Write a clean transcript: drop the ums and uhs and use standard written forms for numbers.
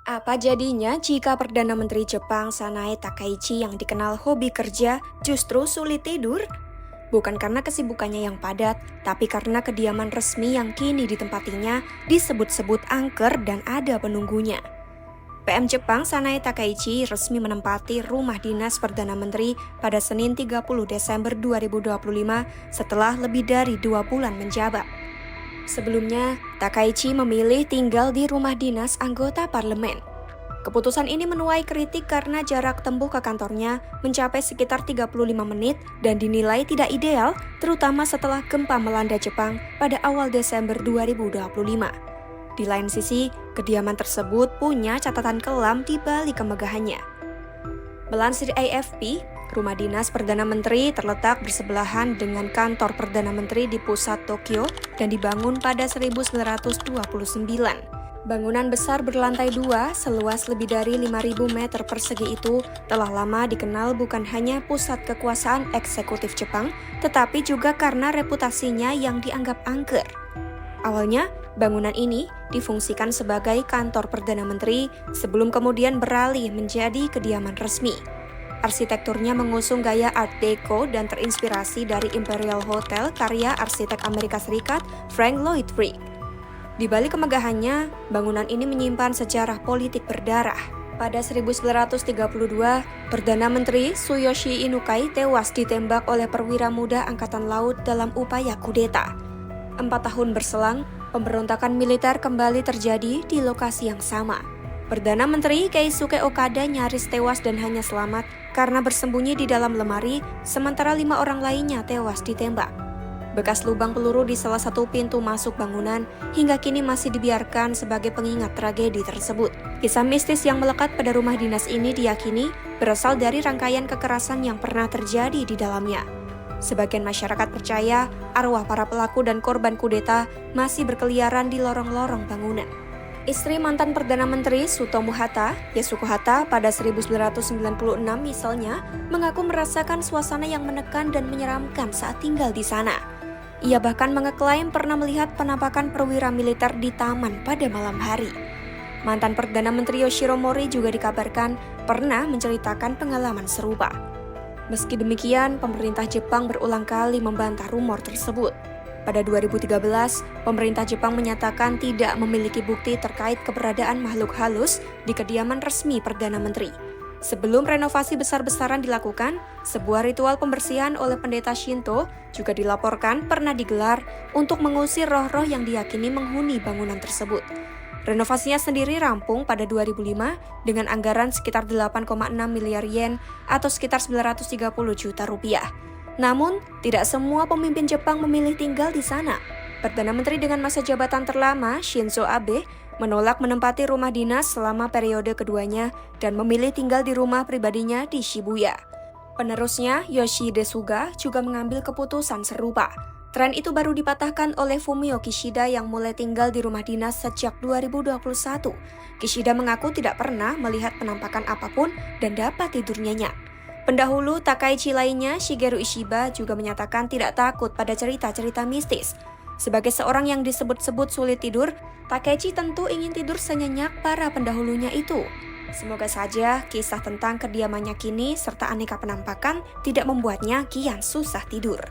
Apa jadinya jika Perdana Menteri Jepang Sanae Takaichi yang dikenal hobi kerja justru sulit tidur? Bukan karena kesibukannya yang padat, tapi karena kediaman resmi yang kini ditempatinya disebut-sebut angker dan ada penunggunya. PM Jepang Sanae Takaichi resmi menempati rumah dinas Perdana Menteri pada Senin 30 Desember 2025 setelah lebih dari 2 bulan menjabat. Sebelumnya, Takaichi memilih tinggal di rumah dinas anggota parlemen. Keputusan ini menuai kritik karena jarak tempuh ke kantornya mencapai sekitar 35 menit dan dinilai tidak ideal, terutama setelah gempa melanda Jepang pada awal Desember 2025. Di lain sisi, kediaman tersebut punya catatan kelam di balik kemegahannya. Melansir AFP, rumah dinas Perdana Menteri terletak bersebelahan dengan kantor Perdana Menteri di pusat Tokyo dan dibangun pada 1929. Bangunan besar berlantai 2 seluas lebih dari 5.000 meter persegi itu telah lama dikenal bukan hanya pusat kekuasaan eksekutif Jepang, tetapi juga karena reputasinya yang dianggap angker. Awalnya, bangunan ini difungsikan sebagai kantor Perdana Menteri sebelum kemudian beralih menjadi kediaman resmi. Arsitekturnya mengusung gaya Art Deco dan terinspirasi dari Imperial Hotel karya arsitek Amerika Serikat Frank Lloyd Wright. Di balik kemegahannya, bangunan ini menyimpan sejarah politik berdarah. Pada 1932, Perdana Menteri Tsuyoshi Inukai tewas ditembak oleh perwira muda Angkatan Laut dalam upaya kudeta. 4 tahun berselang, pemberontakan militer kembali terjadi di lokasi yang sama. Perdana Menteri Keisuke Okada nyaris tewas dan hanya selamat karena bersembunyi di dalam lemari, sementara 5 orang lainnya tewas ditembak. Bekas lubang peluru di salah satu pintu masuk bangunan hingga kini masih dibiarkan sebagai pengingat tragedi tersebut. Kisah mistis yang melekat pada rumah dinas ini diyakini berasal dari rangkaian kekerasan yang pernah terjadi di dalamnya. Sebagian masyarakat percaya arwah para pelaku dan korban kudeta masih berkeliaran di lorong-lorong bangunan. Istri mantan Perdana Menteri Tsutomu Hata, Yasuko Hata, pada 1996 misalnya, mengaku merasakan suasana yang menekan dan menyeramkan saat tinggal di sana. Ia bahkan mengeklaim pernah melihat penampakan perwira militer di taman pada malam hari. Mantan Perdana Menteri Yoshiro Mori juga dikabarkan pernah menceritakan pengalaman serupa. Meski demikian, pemerintah Jepang berulang kali membantah rumor tersebut. Pada 2013, pemerintah Jepang menyatakan tidak memiliki bukti terkait keberadaan makhluk halus di kediaman resmi Perdana Menteri. Sebelum renovasi besar-besaran dilakukan, sebuah ritual pembersihan oleh pendeta Shinto juga dilaporkan pernah digelar untuk mengusir roh-roh yang diyakini menghuni bangunan tersebut. Renovasinya sendiri rampung pada 2005 dengan anggaran sekitar 8,6 miliar yen atau sekitar 930 juta rupiah. Namun, tidak semua pemimpin Jepang memilih tinggal di sana. Perdana Menteri dengan masa jabatan terlama, Shinzo Abe, menolak menempati rumah dinas selama periode keduanya dan memilih tinggal di rumah pribadinya di Shibuya. Penerusnya, Yoshihide Suga, juga mengambil keputusan serupa. Tren itu baru dipatahkan oleh Fumio Kishida yang mulai tinggal di rumah dinas sejak 2021. Kishida mengaku tidak pernah melihat penampakan apapun dan dapat tidur nyenyak. Pendahulu Takaichi lainnya, Shigeru Ishiba, juga menyatakan tidak takut pada cerita-cerita mistis. Sebagai seorang yang disebut-sebut sulit tidur, Takaichi tentu ingin tidur senyenyak para pendahulunya itu. Semoga saja kisah tentang kediamannya kini serta aneka penampakan tidak membuatnya kian susah tidur.